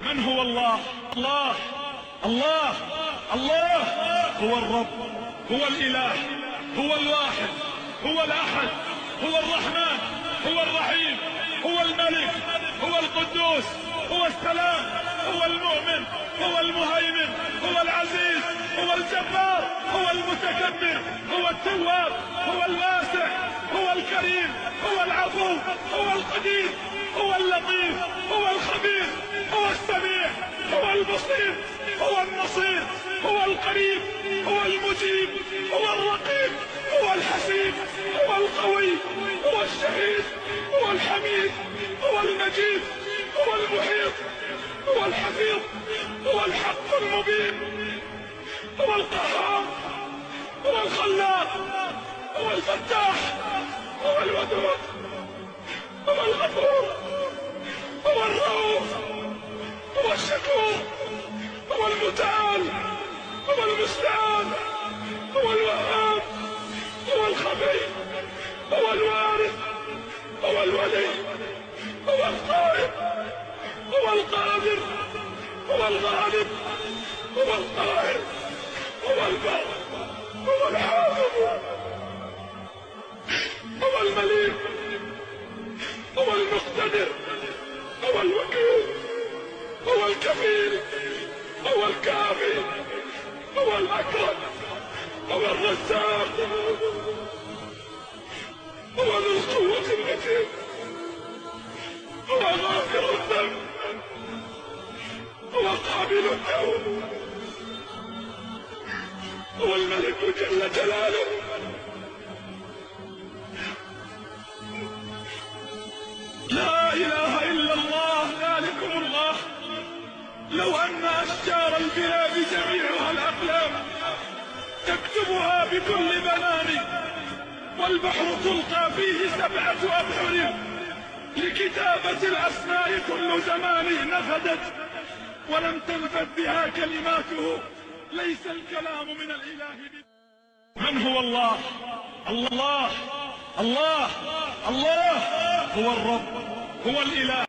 من هو الله؟ الله الله الله هو الرب، هو الإله، هو الواحد، هو الأحد، هو الرحمن، هو الرحيم، هو الملك، هو القدوس، هو السلام، هو المؤمن، هو المهيمن، هو العزيز، هو الجبار، هو المتكبر، هو التواب، هو الواسع، هو الكريم، هو العفو، هو القدير، هو اللطيف، هو الخبير، هو السميع، هو البصير، هو النصير، هو القريب، هو المجيب، هو الرقيب، هو الحسيب، هو القوي، هو الشهيد، هو الحميد، هو المجيد، هو المحيط، هو الحفيظ، هو الحق المبين، هو القهار، هو الخلاق، هو الفتاح، هو الودود، هو الغفور، هو الرؤوف، هو الشكور، هو المتعال، هو المستعان، هو الوهاب، هو الخبير، هو الوارث، هو الولي، هو القائد، هو القادر، هو الغالب، هو القاهر، هو البر، هو الحافظ، هو المليك، هو المقتدر، هو الوكيل، هو الكفيل، هو الكافي، هو الأكرم، هو الرزاق، هو ذو القوة المتين، هو غافر الذنب، هو قابل التوب، هو الملك جل جلاله. لا إله إلا الله، ذلكم الله. لو أن أشجار البلاد جميعها الأقلام تكتبها بكل بنان، والبحر تلقى فيه 7 أبحر لكتابة الأسماء كل زمان نفدت، ولم تنفد بها كلماته. ليس الكلام من الإله من هو الله؟ الله الله الله هو الرب، هو الإله.